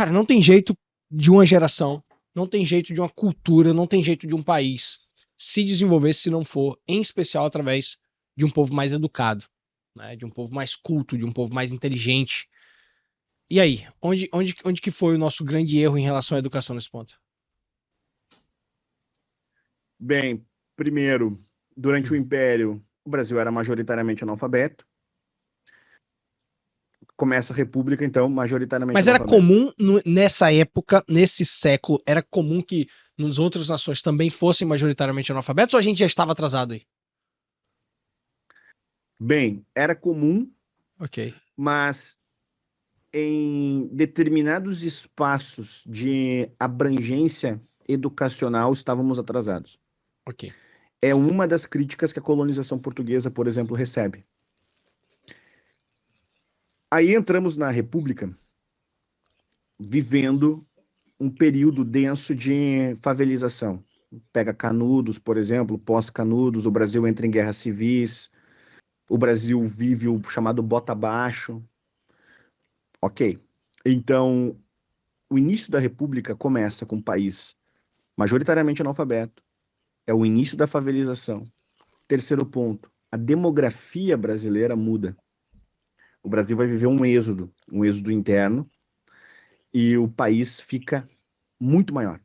Cara, não tem jeito de uma geração, não tem jeito de uma cultura, não tem jeito de um país se desenvolver se não for, em especial, através de um povo mais educado, né? De um povo mais culto, de um povo mais inteligente. E aí, onde que foi o nosso grande erro em relação à educação nesse ponto? Bem, primeiro, durante o Hum. Império, o Brasil era majoritariamente analfabeto. Começa a República, então, majoritariamente Mas era analfabeto. comum nessa época, nesse século, era comum que nas outras nações também fossem majoritariamente analfabetos ou a gente já estava atrasado aí? Bem, era comum, Ok, mas em determinados espaços de abrangência educacional estávamos atrasados. ok. É uma das críticas que a colonização portuguesa, por exemplo, recebe. Aí entramos na República, vivendo um período denso de favelização. Pega Canudos, por exemplo, pós-Canudos, o Brasil entra em guerras civis, o Brasil vive o chamado bota abaixo. Ok. Então, o início da República começa com um país majoritariamente analfabeto, é o início da favelização. Terceiro ponto, a demografia brasileira muda. O Brasil vai viver um êxodo interno, e o país fica muito maior.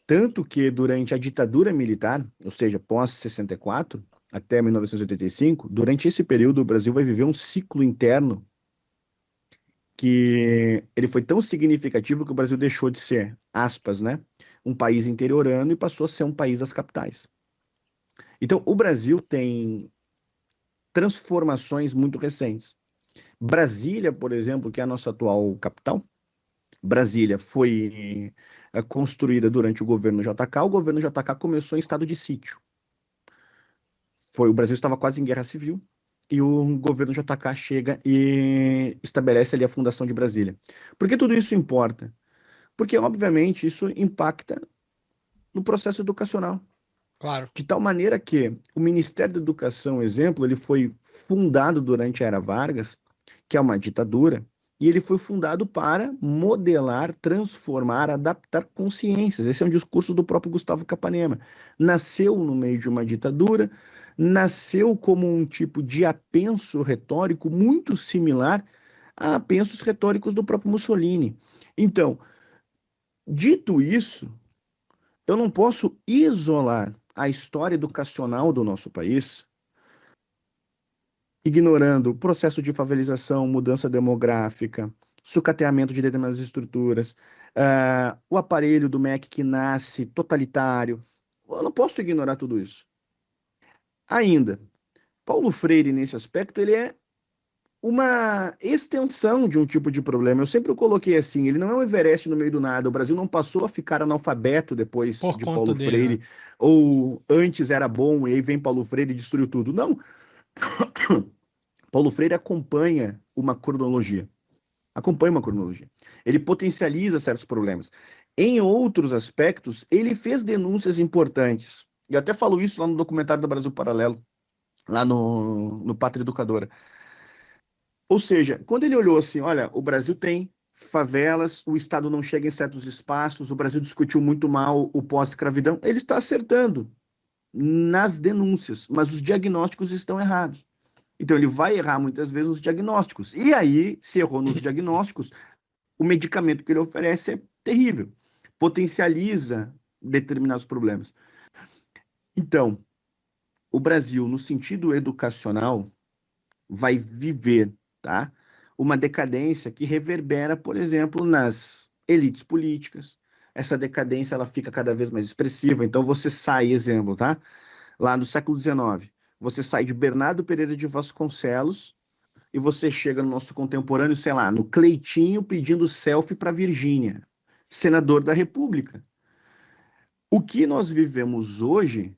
Tanto que durante a ditadura militar, ou seja, pós-64 até 1985, durante esse período o Brasil vai viver um ciclo interno que ele foi tão significativo que o Brasil deixou de ser, aspas, né, um país interiorano e passou a ser um país das capitais. Então, o Brasil tem transformações muito recentes. Brasília, por exemplo, que é a nossa atual capital, Brasília foi construída durante o governo JK. O governo JK começou em estado de sítio. O Brasil estava quase em guerra civil e o governo JK chega e estabelece ali a fundação de Brasília. Por que tudo isso importa? Porque, obviamente, isso impacta no processo educacional. Claro. De tal maneira que o Ministério da Educação, exemplo, ele foi fundado durante a Era Vargas, que é uma ditadura, e ele foi fundado para modelar, transformar, adaptar consciências. Esse é um discurso do próprio Gustavo Capanema. Nasceu no meio de uma ditadura, nasceu como um tipo de apenso retórico muito similar a apensos retóricos do próprio Mussolini. Então, dito isso, eu não posso isolar a história educacional do nosso país, ignorando o processo de favelização, mudança demográfica, sucateamento de determinadas estruturas, o aparelho do MEC que nasce totalitário. Eu não posso ignorar tudo isso. Ainda, Paulo Freire, nesse aspecto, ele é uma extensão de um tipo de problema. Eu sempre o coloquei assim, ele não é um Everest no meio do nada. O Brasil não passou a ficar analfabeto depois Por de conta Paulo dele, né? Freire, ou antes era bom e aí vem Paulo Freire e destruiu tudo. Não, Paulo Freire acompanha uma cronologia. Acompanha uma cronologia. Ele potencializa certos problemas. Em outros aspectos, ele fez denúncias importantes. Eu até falo isso lá no documentário do Brasil Paralelo, lá no Pátria Educadora. Ou seja, quando ele olhou assim, olha, o Brasil tem favelas, o Estado não chega em certos espaços, o Brasil discutiu muito mal o pós-escravidão, ele está acertando nas denúncias, mas os diagnósticos estão errados. Então ele vai errar muitas vezes nos diagnósticos. E aí, se errou nos diagnósticos, o medicamento que ele oferece é terrível, potencializa determinados problemas. Então, o Brasil, no sentido educacional, vai viver, tá, uma decadência que reverbera, por exemplo, nas elites políticas. Essa decadência ela fica cada vez mais expressiva. Então você sai, exemplo, tá? Lá no século XIX, você sai de Bernardo Pereira de Vasconcelos e você chega no nosso contemporâneo, sei lá, no Cleitinho pedindo selfie para Virgínia, senador da República. O que nós vivemos hoje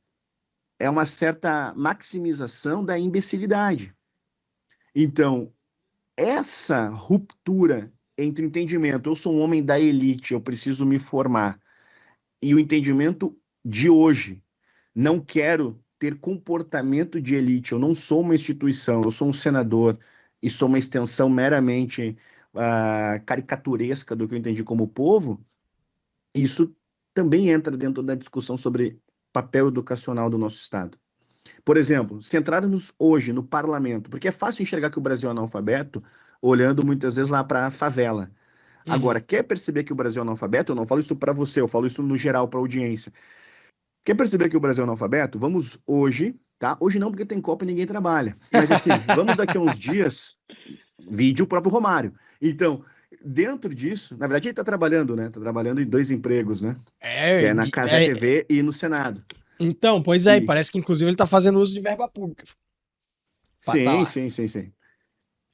é uma certa maximização da imbecilidade. Então, essa ruptura entre o entendimento, eu sou um homem da elite, eu preciso me formar, e o entendimento de hoje, não quero ter comportamento de elite, eu não sou uma instituição, eu sou um senador e sou uma extensão meramente caricaturesca do que eu entendi como povo, isso também entra dentro da discussão sobre papel educacional do nosso Estado. Por exemplo, se entrarmos hoje no parlamento, porque é fácil enxergar que o Brasil é analfabeto, olhando muitas vezes lá para a favela. Agora, Uhum. quer perceber que o Brasil é analfabeto? Eu não falo isso para você, eu falo isso no geral, para a audiência. Quer perceber que o Brasil é analfabeto? Vamos hoje, tá? Hoje não, porque tem Copa e ninguém trabalha. Mas assim, vamos daqui a uns dias, vídeo o próprio Romário. Então, dentro disso, na verdade ele está trabalhando, né? Está trabalhando em 2 empregos, né? Que É, é na Casa TV e no Senado. então, pois é, e E parece que inclusive ele tá fazendo uso de verba pública pra tá sim, lá. sim, sim, sim.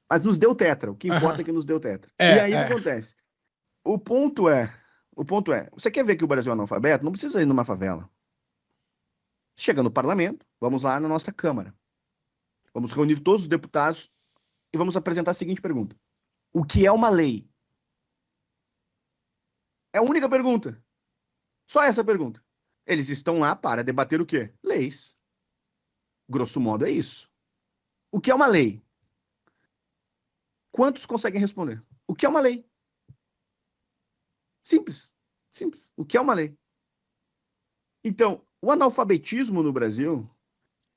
Mas nos deu tetra. O que Aham. importa é que nos deu tetra. E É, aí o que é. acontece? O ponto é, o ponto é, você quer ver que o Brasil é analfabeto? Não precisa ir numa favela. Chega no parlamento, vamos lá na nossa Câmara. Vamos reunir todos os deputados e vamos apresentar a seguinte pergunta: o que é uma lei? É a única pergunta. Só essa pergunta. Eles estão lá para debater o quê? Leis. Grosso modo é isso. O que é uma lei? Quantos conseguem responder? O que é uma lei? Simples. Simples. O que é uma lei? Então, o analfabetismo no Brasil,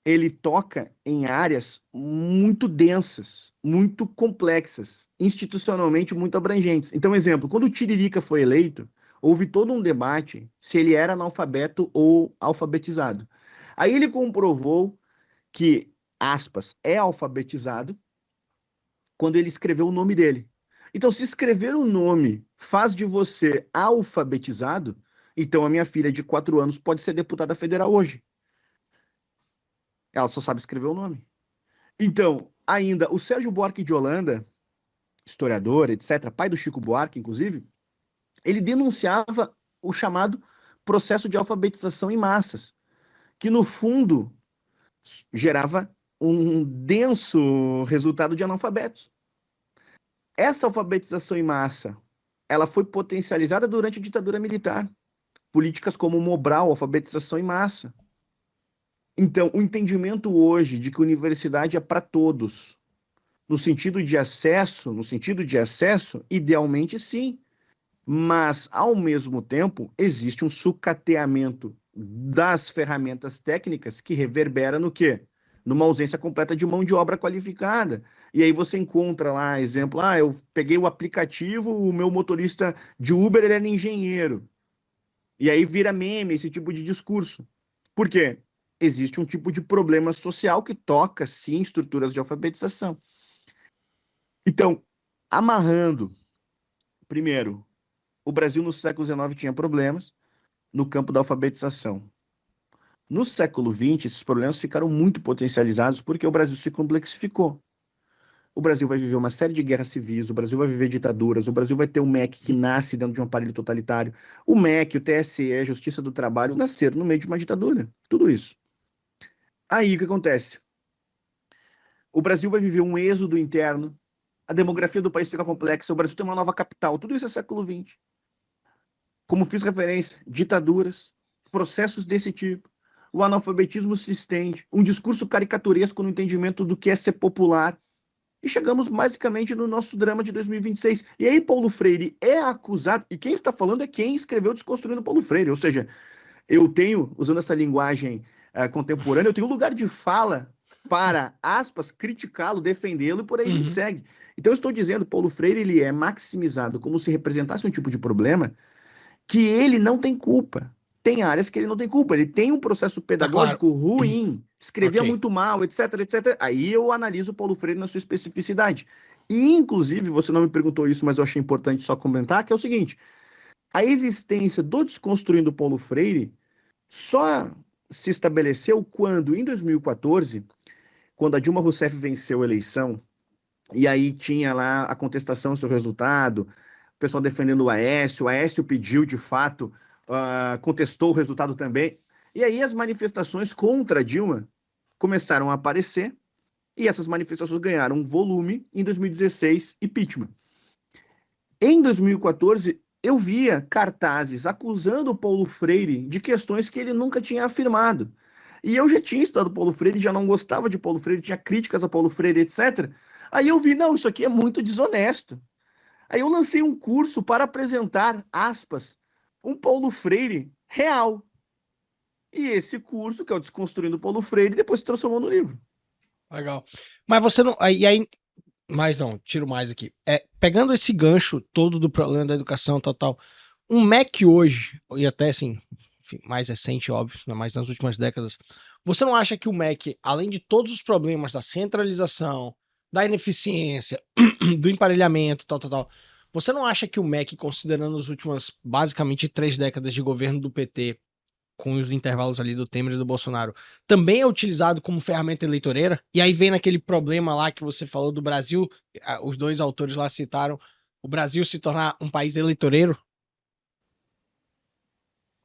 ele toca em áreas muito densas, muito complexas, institucionalmente muito abrangentes. Então, exemplo, quando o Tiririca foi eleito, houve todo um debate se ele era analfabeto ou alfabetizado. Aí ele comprovou que, aspas, é alfabetizado quando ele escreveu o nome dele. Então, se escrever o nome faz de você alfabetizado, então a minha filha de 4 anos pode ser deputada federal hoje. Ela só sabe escrever o nome. Então, ainda, o Sérgio Buarque de Holanda, historiador, etc., pai do Chico Buarque, inclusive, ele denunciava o chamado processo de alfabetização em massas, que no fundo gerava um denso resultado de analfabetos. Essa alfabetização em massa, ela foi potencializada durante a ditadura militar. Políticas como o Mobral, alfabetização em massa. Então, o entendimento hoje de que a universidade é para todos, no sentido de acesso, idealmente sim, mas ao mesmo tempo existe um sucateamento das ferramentas técnicas que reverbera no quê? Numa ausência completa de mão de obra qualificada. E aí você encontra lá, exemplo, eu peguei o aplicativo, o meu motorista de Uber, ele era engenheiro. E aí vira meme esse tipo de discurso. Por quê? Existe um tipo de problema social que toca, sim, estruturas de alfabetização. Então, amarrando, primeiro, o Brasil no século XIX tinha problemas no campo da alfabetização. No século XX, esses problemas ficaram muito potencializados porque o Brasil se complexificou. O Brasil vai viver uma série de guerras civis, o Brasil vai viver ditaduras, o Brasil vai ter um MEC que nasce dentro de um aparelho totalitário. O MEC, o TSE, a Justiça do Trabalho nasceram no meio de uma ditadura. Tudo isso. Aí o que acontece? O Brasil vai viver um êxodo interno, a demografia do país fica complexa, o Brasil tem uma nova capital, tudo isso é século XX. Como fiz referência, ditaduras, processos desse tipo. O analfabetismo se estende, um discurso caricaturesco no entendimento do que é ser popular. E chegamos basicamente no nosso drama de 2026. E 26. E aí Paulo Freire é acusado, e quem está falando é quem escreveu Desconstruindo Paulo Freire, ou seja, eu tenho, usando essa linguagem contemporânea, eu tenho um lugar de fala para, aspas, criticá-lo, defendê-lo e por aí a gente Uhum. segue. Então eu estou dizendo, Paulo Freire ele é maximizado como se representasse um tipo de problema que ele não tem culpa. Tem áreas que ele não tem culpa. Ele tem um processo Tá claro. pedagógico ruim, escrevia Ok. muito mal, etc, etc. Aí eu analiso o Paulo Freire na sua especificidade. E, inclusive, você não me perguntou isso, mas eu achei importante só comentar, que é o seguinte: a existência do Desconstruindo Paulo Freire só se estabeleceu quando, em 2014, quando a Dilma Rousseff venceu a eleição, e aí tinha lá a contestação sobre o resultado, o pessoal defendendo o Aécio pediu, de fato, contestou o resultado também. E aí as manifestações contra a Dilma começaram a aparecer, e essas manifestações ganharam um volume em 2016, impeachment. Em 2014, eu via cartazes acusando o Paulo Freire de questões que ele nunca tinha afirmado. E eu já tinha estudado Paulo Freire, já não gostava de Paulo Freire, tinha críticas a Paulo Freire, etc. Aí eu vi, não, isso aqui é muito desonesto. Aí eu lancei um curso para apresentar, aspas, um Paulo Freire real. E esse curso, que é o Desconstruindo Paulo Freire, depois se transformou no livro. Legal. Mas você não. Aí, mas não, tiro mais aqui. Pegando esse gancho todo do problema da educação, tal, tal. Um Mac hoje, e até assim, enfim, mais recente, óbvio, ainda mais nas últimas décadas, você não acha que o Mac, além de todos os problemas da centralização, da ineficiência, do emparelhamento, tal, tal, tal, você não acha que o Mac, considerando as últimas basicamente 3 décadas de governo do PT, com os intervalos ali do Temer e do Bolsonaro, também é utilizado como ferramenta eleitoreira? E aí vem naquele problema lá que você falou do Brasil, os dois autores lá citaram, o Brasil se tornar um país eleitoreiro?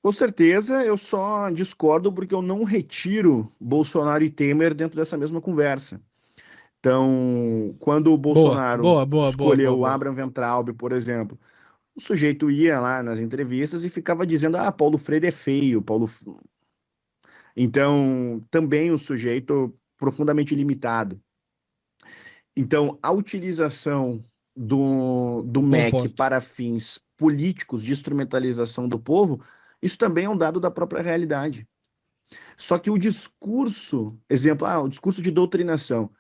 Com certeza, eu só discordo porque eu não retiro Bolsonaro e Temer dentro dessa mesma conversa. Então, quando o Boa, Bolsonaro boa, boa, boa, boa, escolheu o boa. Abraham Weintraub, por exemplo, o sujeito ia lá nas entrevistas e ficava dizendo: Ah, Paulo Freire é feio, Então, também um sujeito profundamente limitado. Então, a utilização do Bom MEC ponto. para fins políticos de instrumentalização do povo, isso também é um dado da própria realidade. Só que o discurso, exemplo, o discurso de doutrinação,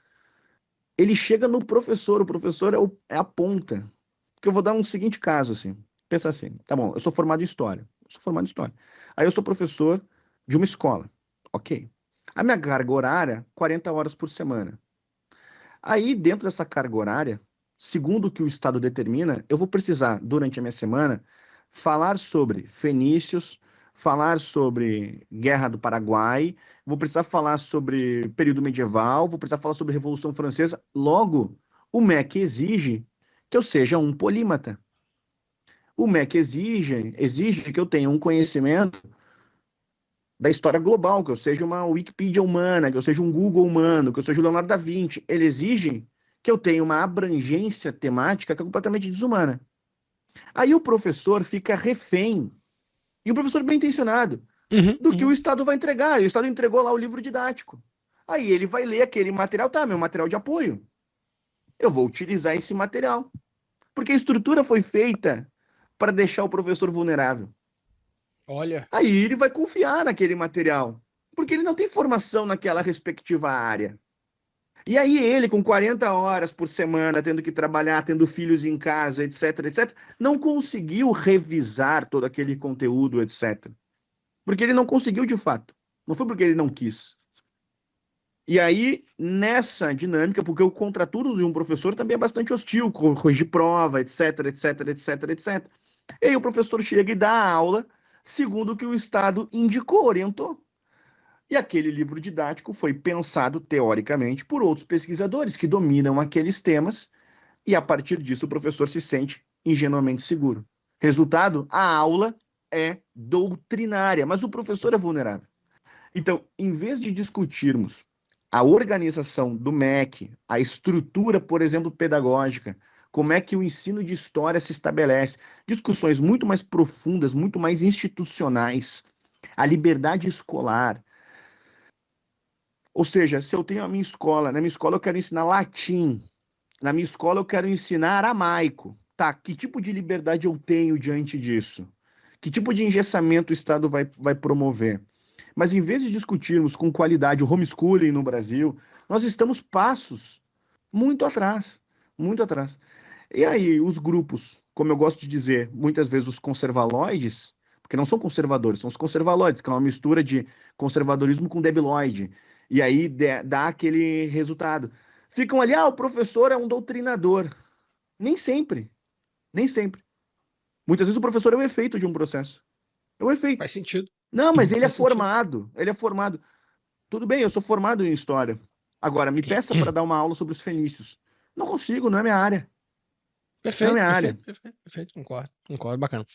ele chega no professor, o professor é a ponta. Porque eu vou dar um seguinte caso, assim. Pensa assim, tá bom, eu sou formado em História. Eu sou formado em História. Aí eu sou professor de uma escola. Ok. A minha carga horária, 40 horas por semana. Aí, dentro dessa carga horária, segundo o que o Estado determina, eu vou precisar, durante a minha semana, falar sobre fenícios, falar sobre Guerra do Paraguai, vou precisar falar sobre período medieval, vou precisar falar sobre Revolução Francesa. Logo, o MEC exige que eu seja um polímata. O MEC exige que eu tenha um conhecimento da história global, que eu seja uma Wikipedia humana, que eu seja um Google humano, que eu seja o Leonardo da Vinci. Ele exige que eu tenha uma abrangência temática que é completamente desumana. Aí o professor fica refém, e o professor bem intencionado, Uhum, do que o uhum. Estado vai entregar. E o Estado entregou lá o livro didático. Aí ele vai ler aquele material, tá, meu material de apoio. Eu vou utilizar esse material. Porque a estrutura foi feita para deixar o professor vulnerável. Olha, Aí ele vai confiar naquele material, porque ele não tem formação naquela respectiva área. E aí ele, com 40 horas por semana, tendo que trabalhar, tendo filhos em casa, etc, etc, não conseguiu revisar todo aquele conteúdo, etc. Porque ele não conseguiu de fato. Não foi porque ele não quis. E aí, nessa dinâmica, porque o contraturno de um professor também é bastante hostil, corrigir prova, etc, etc, etc, etc. E aí o professor chega e dá a aula segundo o que o Estado indicou, orientou. E aquele livro didático foi pensado teoricamente por outros pesquisadores que dominam aqueles temas, e a partir disso o professor se sente ingenuamente seguro. Resultado: a aula é doutrinária, mas o professor é vulnerável. Então, em vez de discutirmos a organização do MEC, a estrutura, por exemplo, pedagógica, como é que o ensino de história se estabelece, discussões muito mais profundas, muito mais institucionais, a liberdade escolar. Ou seja, se eu tenho a minha escola, na minha escola eu quero ensinar latim, na minha escola eu quero ensinar aramaico. Tá, que tipo de liberdade eu tenho diante disso? Que tipo de engessamento o Estado vai promover? Mas em vez de discutirmos com qualidade o homeschooling no Brasil, nós estamos passos muito atrás, muito atrás. E aí, os grupos, como eu gosto de dizer, muitas vezes os conservaloides, porque não são conservadores, são os conservaloides, que é uma mistura de conservadorismo com debilóide. E aí dá aquele resultado. Ficam ali, o professor é um doutrinador. Nem sempre, nem sempre. Muitas vezes o professor é o efeito de um processo. É o efeito. faz sentido. Não, mas ele é Faz sentido. formado, ele é formado. Tudo bem, eu sou formado em história. Agora, me peça para dar uma aula sobre os fenícios. Não consigo, não é minha área. Não é Perfeito, minha área. perfeito, perfeito, perfeito. Concordo, concordo, bacana.